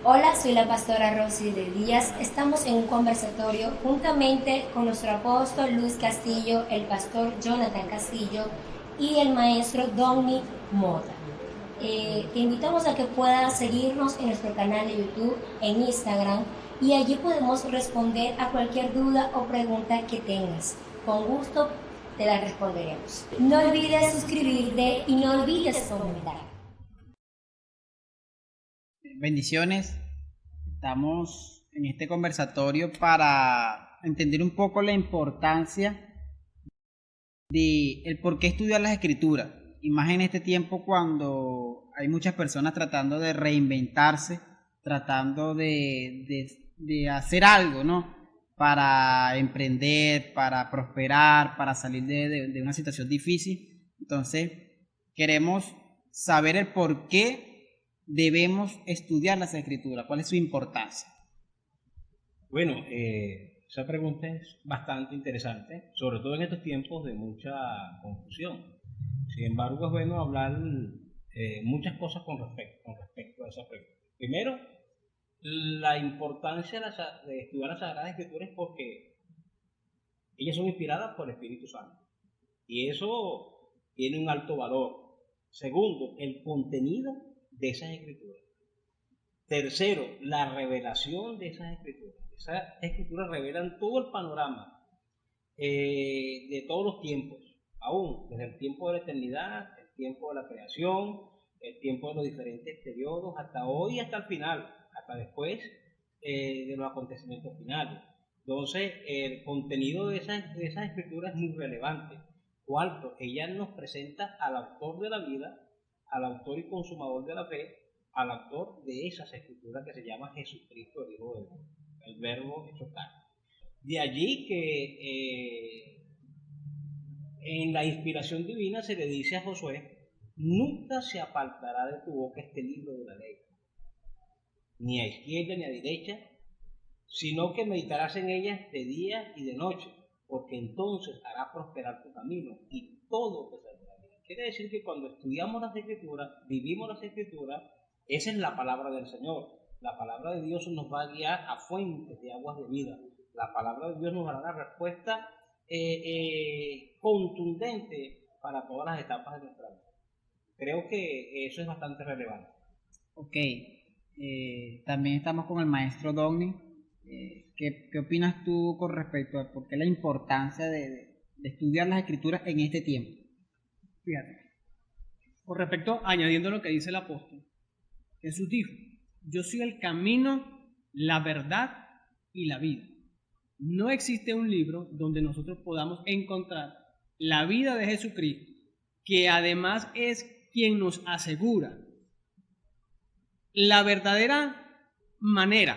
Hola, soy la pastora Rosy de Díaz. Estamos en un conversatorio juntamente con nuestro apóstol Luis Castillo, el pastor Jonathan Castillo y el maestro Donny Mota. Te invitamos a que puedas seguirnos en nuestro canal de YouTube, en Instagram, y allí podemos responder a cualquier duda o pregunta que tengas. Con gusto te la responderemos. No olvides suscribirte y no olvides comentar. Bendiciones. Estamos en este conversatorio para entender un poco la importancia de el por qué estudiar las escrituras. Y más en este tiempo cuando hay muchas personas tratando de reinventarse, tratando de hacer algo, ¿no? Para emprender, para prosperar, para salir de una situación difícil. Entonces, queremos saber el por qué debemos estudiar las escrituras, cuál es su importancia. Bueno, esa pregunta es bastante interesante, sobre todo en estos tiempos de mucha confusión. Sin embargo, es bueno hablar muchas cosas con respecto a esa pregunta. Primero, la importancia de estudiar las Sagradas Escrituras es porque ellas son inspiradas por el Espíritu Santo y eso tiene un alto valor. Segundo, el contenido de esas escrituras. Tercero, la revelación de esas escrituras. Esas escrituras revelan todo el panorama de todos los tiempos, aún desde el tiempo de la eternidad, el tiempo de la creación, el tiempo de los diferentes periodos, hasta hoy, hasta el final, hasta después de los acontecimientos finales. Entonces, el contenido de esas escrituras es muy relevante. Cuarto, ella nos presenta al autor de la vida, al autor y consumador de la fe, al autor de esas escrituras que se llama Jesucristo, el Hijo de Dios, el verbo hecho carne. De allí que en la inspiración divina se le dice a Josué, nunca se apartará de tu boca este libro de la ley, ni a izquierda ni a derecha, sino que meditarás en ellas de día y de noche, porque entonces hará prosperar tu camino y todo te saldrá bien. Quiere decir que cuando estudiamos las escrituras, vivimos las escrituras, esa es la palabra del Señor. La palabra de Dios nos va a guiar a fuentes de aguas de vida. La palabra de Dios nos dará la respuesta contundente para todas las etapas de nuestra vida. Creo que eso es bastante relevante. Ok, también estamos con el maestro Donny. ¿Qué opinas tú con respecto a por qué la importancia de estudiar las escrituras en este tiempo? Fíjate, con respecto, añadiendo lo que dice el apóstol, Jesús dijo, yo soy el camino, la verdad y la vida. No existe un libro donde nosotros podamos encontrar la vida de Jesucristo, que además es quien nos asegura la verdadera manera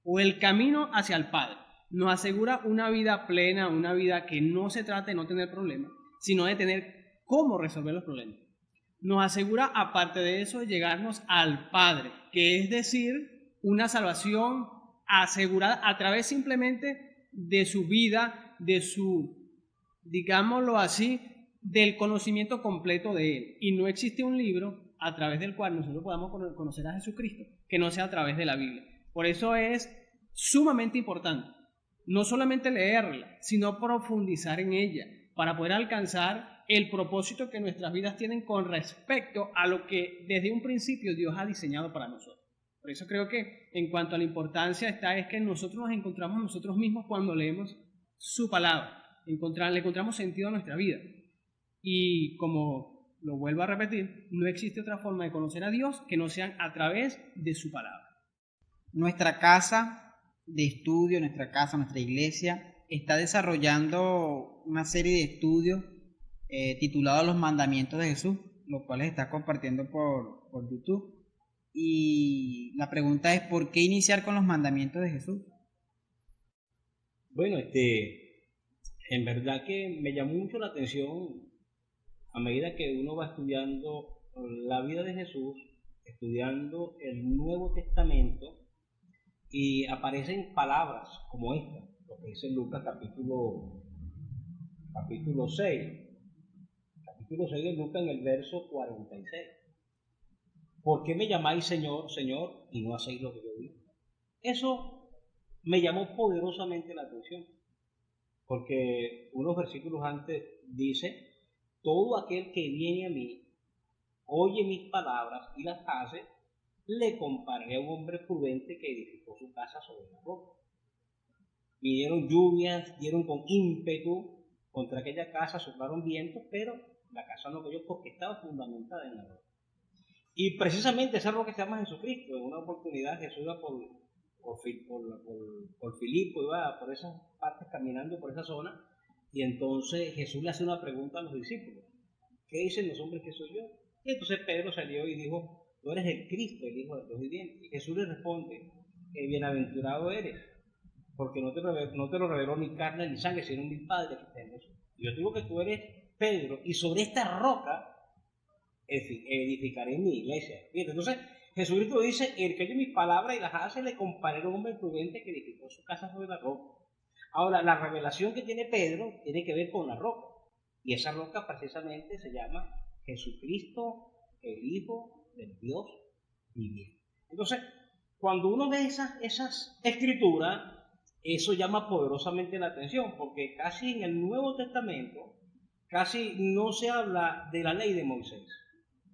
o el camino hacia el Padre. Nos asegura una vida plena, una vida que no se trata de no tener problemas, sino de tener cómo resolver los problemas. Nos asegura, aparte de eso, llegarnos al Padre, que es decir, una salvación asegurada a través simplemente de su vida, de su, digámoslo así, del conocimiento completo de Él. Y no existe un libro a través del cual nosotros podamos conocer a Jesucristo que no sea a través de la Biblia. Por eso es sumamente importante no solamente leerla, sino profundizar en ella para poder alcanzar el propósito que nuestras vidas tienen con respecto a lo que desde un principio Dios ha diseñado para nosotros. Por eso creo que en cuanto a la importancia está es que nosotros nos encontramos nosotros mismos cuando leemos su palabra, le encontramos sentido a nuestra vida. Y como lo vuelvo a repetir, no existe otra forma de conocer a Dios que no sean a través de su palabra. Nuestra casa de estudio, nuestra iglesia, está desarrollando una serie de estudios titulados Los Mandamientos de Jesús, los cuales está compartiendo por YouTube. Y la pregunta es, ¿por qué iniciar con los mandamientos de Jesús? Bueno, en verdad que me llamó mucho la atención a medida que uno va estudiando la vida de Jesús, estudiando el Nuevo Testamento, y aparecen palabras como esta, lo que dice Lucas capítulo 6 de Lucas en el verso 46. ¿por qué me llamáis Señor, Señor, y no hacéis lo que yo digo? Eso me llamó poderosamente la atención, porque unos versículos antes dice, todo aquel que viene a mí, oye mis palabras y las hace, le compararé a un hombre prudente que edificó su casa sobre la roca. Vinieron lluvias, dieron con ímpetu contra aquella casa, soplaron vientos, pero la casa no cayó porque estaba fundamentada en la roca. Y precisamente esa roca se llama Jesucristo. En una oportunidad Jesús iba por Filipo, iba por esas partes caminando por esa zona, y entonces Jesús le hace una pregunta a los discípulos. ¿Qué dicen los hombres que soy yo? Y entonces Pedro salió y dijo, tú eres el Cristo, el Hijo del Dios viviente. Y Jesús le responde, bienaventurado eres, porque no te lo reveló ni carne ni sangre, sino mi Padre que está en eso. Yo digo que tú eres Pedro, y sobre esta roca edificaré mi iglesia. Fíjate, entonces Jesucristo dice, el que oye mis palabras y las hace, le comparé a un hombre prudente que edificó su casa sobre la roca. Ahora, la revelación que tiene Pedro tiene que ver con la roca, y esa roca precisamente se llama Jesucristo, el Hijo del Dios viviente. Entonces, cuando uno ve esas escrituras, eso llama poderosamente la atención, porque casi en el Nuevo Testamento, casi no se habla de la ley de Moisés.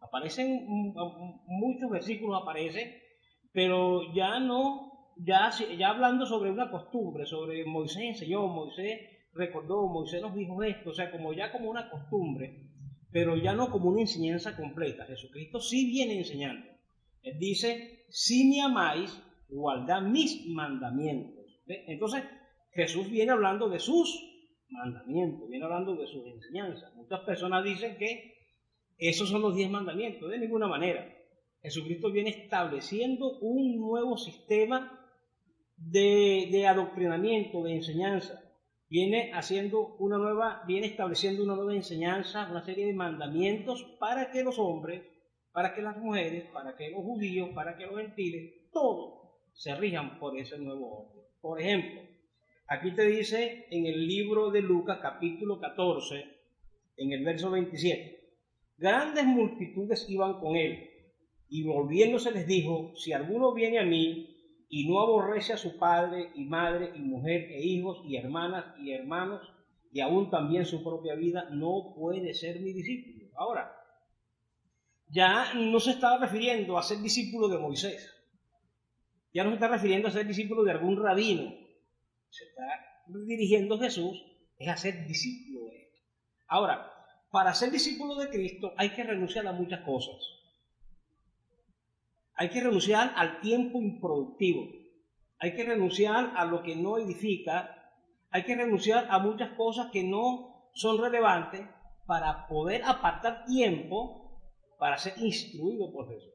Aparecen muchos versículos, pero ya no, ya hablando sobre una costumbre, sobre Moisés enseñó, Moisés recordó, Moisés nos dijo esto, o sea, como una costumbre, pero ya no como una enseñanza completa. Jesucristo sí viene enseñando. Él dice, si me amáis, guardad mis mandamientos. ¿Ve? Entonces, Jesús viene hablando de sus mandamientos, viene hablando de sus enseñanzas. Muchas personas dicen que esos son los 10 mandamientos. De ninguna manera. Jesucristo viene estableciendo un nuevo sistema de adoctrinamiento, de enseñanza. Viene estableciendo una nueva enseñanza, una serie de mandamientos para que los hombres, para que las mujeres, para que los judíos, para que los gentiles, todos se rijan por ese nuevo orden. Por ejemplo, aquí te dice en el libro de Lucas, capítulo 14, en el verso 27, grandes multitudes iban con él, y volviéndose les dijo, si alguno viene a mí y no aborrece a su padre y madre y mujer e hijos y hermanas y hermanos y aún también su propia vida, no puede ser mi discípulo. Ahora, ya no se está refiriendo a ser discípulo de Moisés, ya no se está refiriendo a ser discípulo de algún rabino, se está dirigiendo Jesús es a ser discípulo de él. Ahora, para ser discípulo de Cristo hay que renunciar a muchas cosas. Hay que renunciar al tiempo improductivo, hay que renunciar a lo que no edifica, hay que renunciar a muchas cosas que no son relevantes para poder apartar tiempo para ser instruido por Jesús.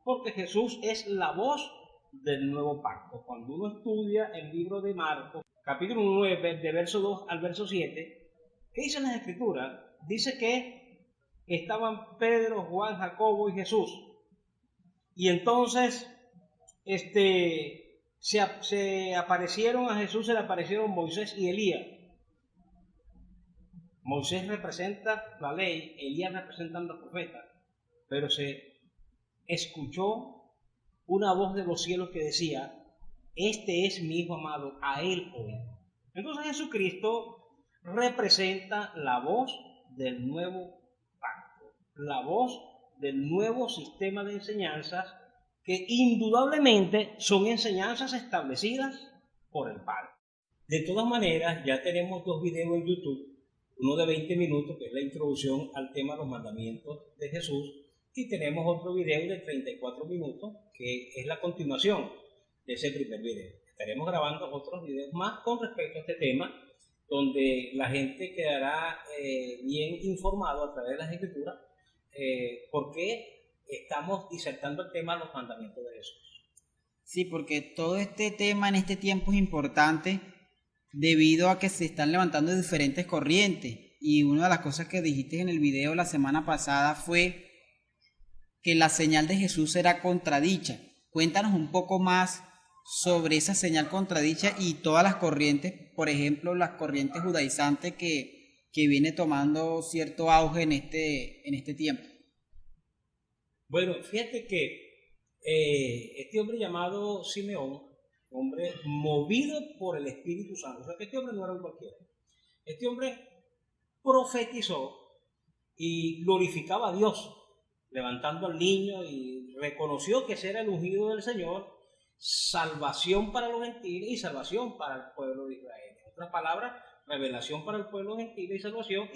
Porque Jesús es la voz del nuevo pacto. Cuando uno estudia el libro de Marcos, capítulo 9, de verso 2 al verso 7, ¿qué dicen las Escrituras? Dice que estaban Pedro, Juan, Jacobo y Jesús. Y entonces se aparecieron a Jesús, se le aparecieron Moisés y Elías. Moisés representa la ley, Elías representa a los profetas, pero se escuchó una voz de los cielos que decía, este es mi Hijo amado, a él oíd. Entonces Jesucristo representa la voz del nuevo pacto, la voz del nuevo sistema de enseñanzas que indudablemente son enseñanzas establecidas por el Padre. De todas maneras, ya tenemos 2 videos en YouTube, uno de 20 minutos, que es la introducción al tema de los mandamientos de Jesús, y tenemos otro video de 34 minutos, que es la continuación de ese primer video. Estaremos grabando otros videos más con respecto a este tema, donde la gente quedará bien informado a través de las Escrituras, porque estamos disertando el tema de los mandamientos de Jesús. Sí, porque todo este tema en este tiempo es importante debido a que se están levantando diferentes corrientes, y una de las cosas que dijiste en el video la semana pasada fue que la señal de Jesús era contradicha. Cuéntanos un poco más sobre esa señal contradicha y todas las corrientes, por ejemplo, las corrientes judaizantes que viene tomando cierto auge en este tiempo. Bueno, fíjate que este hombre llamado Simeón, hombre movido por el Espíritu Santo, o sea que este hombre no era un cualquiera. Este hombre profetizó y glorificaba a Dios, levantando al niño, y reconoció que ese era el ungido del Señor, salvación para los gentiles y salvación para el pueblo de Israel. En otras palabras, revelación para el pueblo gentil y salvación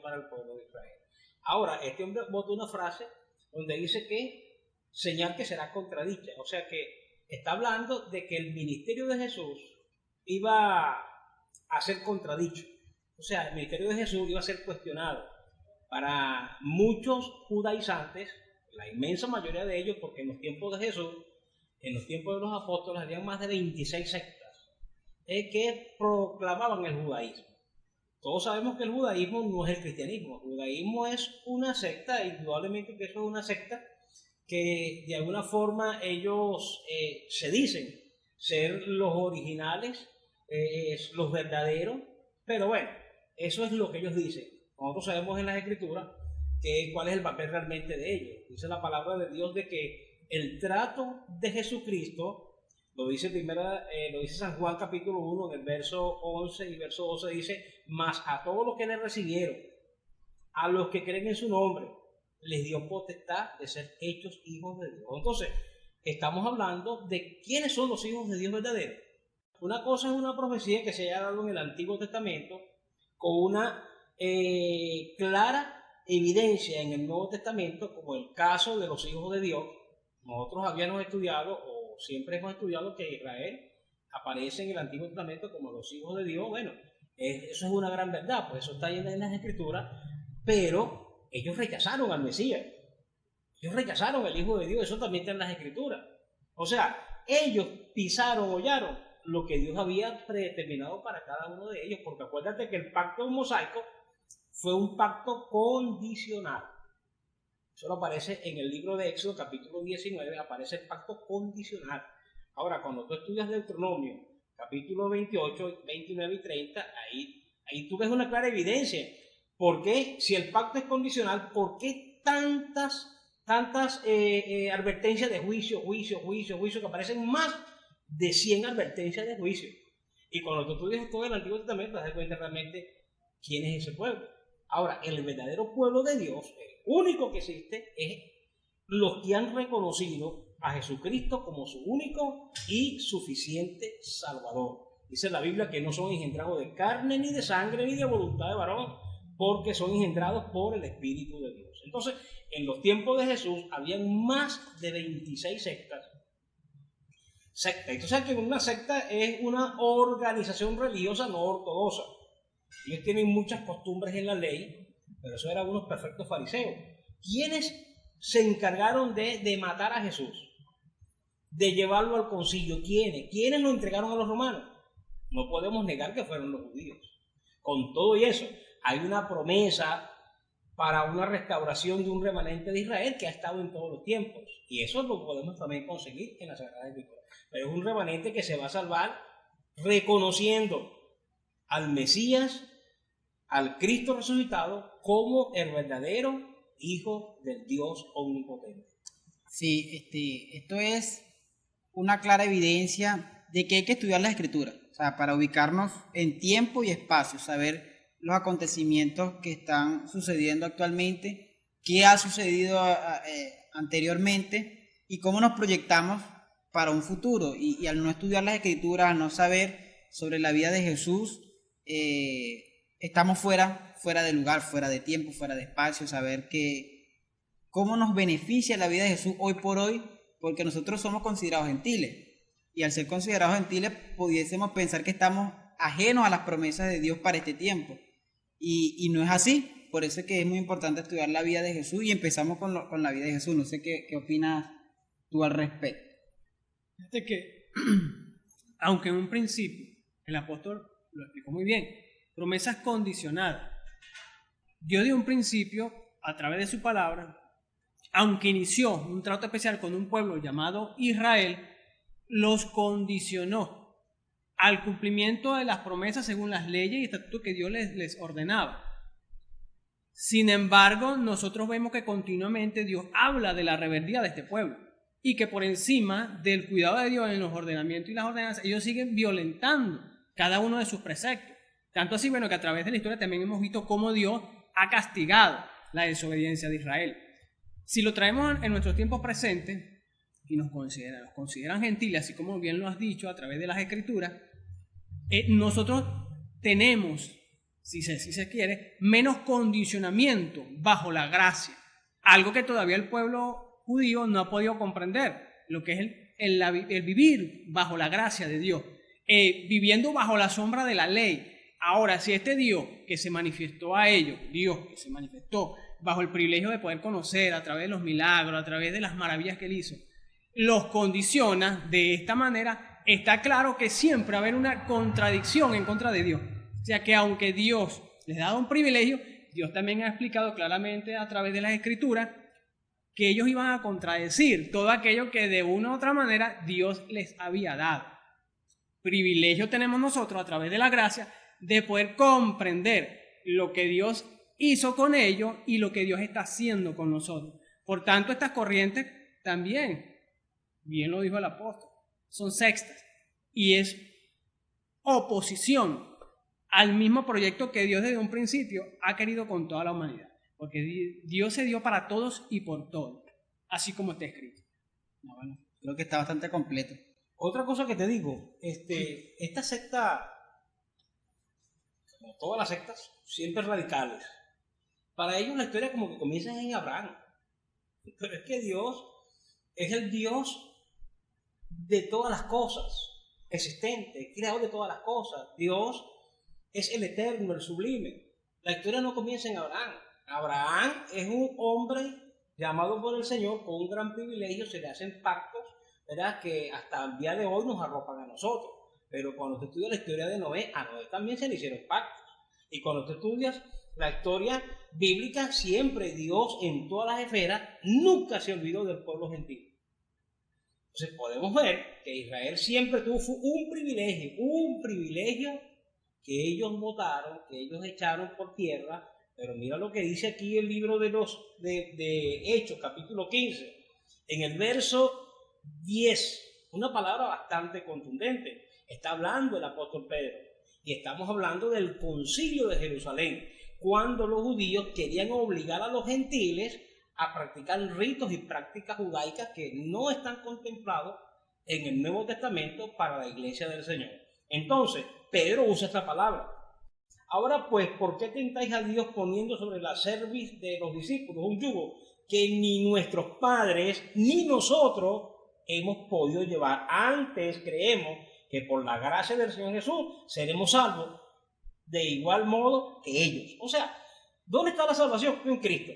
para el pueblo de Israel. Ahora, este hombre bota una frase donde dice que señal que será contradicha, o sea que está hablando de que el ministerio de Jesús iba a ser contradicho, o sea, el ministerio de Jesús iba a ser cuestionado. Para muchos judaizantes, la inmensa mayoría de ellos, porque en los tiempos de Jesús, en los tiempos de los apóstoles, había más de 26 sectas que proclamaban el judaísmo. Todos sabemos que el judaísmo no es el cristianismo. El judaísmo es una secta, indudablemente que eso es una secta que de alguna forma ellos se dicen ser los originales, los verdaderos, pero bueno, eso es lo que ellos dicen. Nosotros sabemos en las Escrituras cuál es el papel realmente de ellos. Dice la palabra de Dios de que el trato de Jesucristo, lo dice San Juan capítulo 1, en el verso 11 y verso 12, dice: mas a todos los que le recibieron, a los que creen en su nombre, les dio potestad de ser hechos hijos de Dios. Entonces, estamos hablando de quiénes son los hijos de Dios verdaderos. Una cosa es una profecía que se haya dado en el Antiguo Testamento con una clara evidencia en el Nuevo Testamento, como el caso de los hijos de Dios. Nosotros habíamos estudiado, o siempre hemos estudiado, que Israel aparece en el Antiguo Testamento como los hijos de Dios. Bueno, eso es una gran verdad, pues eso está ahí en las Escrituras, pero ellos rechazaron al Mesías, ellos rechazaron al Hijo de Dios, eso también está en las Escrituras. O sea, ellos pisaron, hollaron lo que Dios había predeterminado para cada uno de ellos, porque acuérdate que el pacto mosaico fue un pacto condicional. Eso lo aparece en el libro de Éxodo, capítulo 19, aparece el pacto condicional. Ahora, cuando tú estudias Deuteronomio, capítulo 28, 29 y 30, ahí tú ves una clara evidencia. ¿Por qué? Si el pacto es condicional, ¿por qué tantas advertencias de juicio, que aparecen más de 100 advertencias de juicio? Y cuando tú estudias todo el Antiguo Testamento, te das cuenta realmente quién es ese pueblo. Ahora, el verdadero pueblo de Dios, el único que existe, es los que han reconocido a Jesucristo como su único y suficiente Salvador. Dice la Biblia que no son engendrados de carne, ni de sangre, ni de voluntad de varón, porque son engendrados por el Espíritu de Dios. Entonces, en los tiempos de Jesús, habían más de 26 sectas. Entonces, que una secta es una organización religiosa no ortodoxa. Ellos tienen muchas costumbres en la ley, pero eso eran unos perfectos fariseos. ¿Quiénes se encargaron de matar a Jesús? De llevarlo al concilio. ¿Quiénes lo entregaron a los romanos? No podemos negar que fueron los judíos. Con todo y eso, hay una promesa para una restauración de un remanente de Israel que ha estado en todos los tiempos. Y eso lo podemos también conseguir en la Sagrada Escritura. Pero es un remanente que se va a salvar reconociendo al Mesías, al Cristo resucitado, como el verdadero Hijo del Dios omnipotente. Sí, esto es una clara evidencia de que hay que estudiar las Escrituras, o sea, para ubicarnos en tiempo y espacio, saber los acontecimientos que están sucediendo actualmente, qué ha sucedido anteriormente y cómo nos proyectamos para un futuro. Y al no estudiar las Escrituras, al no saber sobre la vida de Jesús, estamos fuera de lugar, fuera de tiempo, fuera de espacio, saber cómo nos beneficia la vida de Jesús hoy por hoy, porque nosotros somos considerados gentiles, y al ser considerados gentiles pudiésemos pensar que estamos ajenos a las promesas de Dios para este tiempo, y no es así. Por eso es que es muy importante estudiar la vida de Jesús, y empezamos con la vida de Jesús. No sé qué opinas tú al respecto. Fíjate que, aunque en un principio el apóstol lo explicó muy bien, promesas condicionadas, Dios dio un principio a través de su palabra, aunque inició un trato especial con un pueblo llamado Israel, los condicionó al cumplimiento de las promesas según las leyes y estatutos que Dios les ordenaba. Sin embargo, nosotros vemos que continuamente Dios habla de la rebeldía de este pueblo, y que por encima del cuidado de Dios en los ordenamientos y las ordenanzas, ellos siguen violentando cada uno de sus preceptos. Tanto así, bueno, que a través de la historia también hemos visto cómo Dios ha castigado la desobediencia de Israel. Si lo traemos en nuestros tiempos presentes y nos consideran gentiles, así como bien lo has dicho a través de las Escrituras, nosotros tenemos, si se quiere, menos condicionamiento bajo la gracia, algo que todavía el pueblo judío no ha podido comprender, lo que es el vivir bajo la gracia de Dios, viviendo bajo la sombra de la ley. Ahora, si este Dios que se manifestó a ellos, Dios que se manifestó bajo el privilegio de poder conocer a través de los milagros, a través de las maravillas que él hizo, los condiciona de esta manera, está claro que siempre va a haber una contradicción en contra de Dios. O sea que aunque Dios les ha dado un privilegio, Dios también ha explicado claramente a través de las Escrituras que ellos iban a contradecir todo aquello que de una u otra manera Dios les había dado. Privilegio tenemos nosotros a través de la gracia de poder comprender lo que Dios hizo con ellos y lo que Dios está haciendo con nosotros. Por tanto, estas corrientes también, bien lo dijo el apóstol, son sectas y es oposición al mismo proyecto que Dios desde un principio ha querido con toda la humanidad, porque Dios se dio para todos y por todos, así como está escrito. No, bueno, creo que está bastante completo. Otra cosa que te digo, esta secta, como todas las sectas, siempre radicales, para ellos la historia como que comienza en Abraham, pero es que Dios es el Dios de todas las cosas existentes, creador de todas las cosas. Dios es el eterno, el sublime. La historia no comienza en Abraham. Abraham es un hombre llamado por el Señor con un gran privilegio, se le hacen pactos, ¿verdad?, que hasta el día de hoy nos arropan a nosotros. Pero cuando tú estudias la historia de Noé, a Noé también se le hicieron pactos. Y cuando tú estudias la historia bíblica, siempre Dios en todas las esferas nunca se olvidó del pueblo gentil. Entonces podemos ver que Israel siempre tuvo un privilegio que ellos votaron, que ellos echaron por tierra. Pero mira lo que dice aquí el libro de Hechos, capítulo 15, en el verso 10, una palabra bastante contundente. Está hablando el apóstol Pedro y estamos hablando del concilio de Jerusalén, cuando los judíos querían obligar a los gentiles a practicar ritos y prácticas judaicas que no están contemplados en el Nuevo Testamento para la iglesia del Señor. Entonces, Pedro usa esta palabra. Ahora pues, ¿por qué tentáis a Dios poniendo sobre la cerviz de los discípulos un yugo que ni nuestros padres ni nosotros hemos podido llevar? Antes creemos que por la gracia del Señor Jesús seremos salvos de igual modo que ellos. O sea, ¿dónde está la salvación? En Cristo.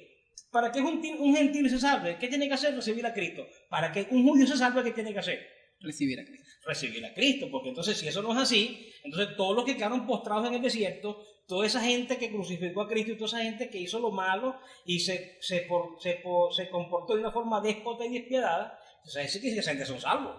Para que un gentil se salve, ¿qué tiene que hacer? Recibir a Cristo. Para que un judío se salve, ¿qué tiene que hacer? Recibir a Cristo. Recibir a Cristo, porque entonces si eso no es así, entonces todos los que quedaron postrados en el desierto, toda esa gente que crucificó a Cristo y toda esa gente que hizo lo malo y se comportó de una forma déspota y despiadada, entonces ese que esa gente son salvos.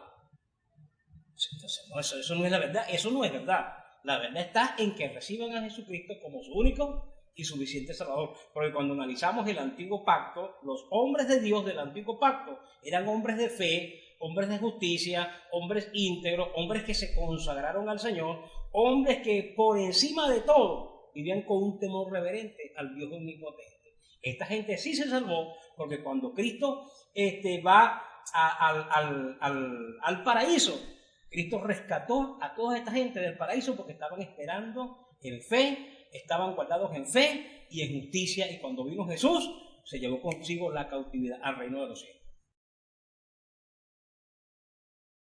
Entonces, no, eso no es la verdad, eso no es verdad. La verdad está en que reciban a Jesucristo como su único y suficiente Salvador. Porque cuando analizamos el antiguo pacto, los hombres de Dios del antiguo pacto eran hombres de fe, hombres de justicia, hombres íntegros, hombres que se consagraron al Señor, hombres que por encima de todo vivían con un temor reverente al Dios omnipotente. Esta gente sí se salvó porque cuando Cristo va al paraíso, Cristo rescató a toda esta gente del paraíso porque estaban esperando en fe, estaban guardados en fe y en justicia, y cuando vino Jesús se llevó consigo la cautividad al reino de los cielos.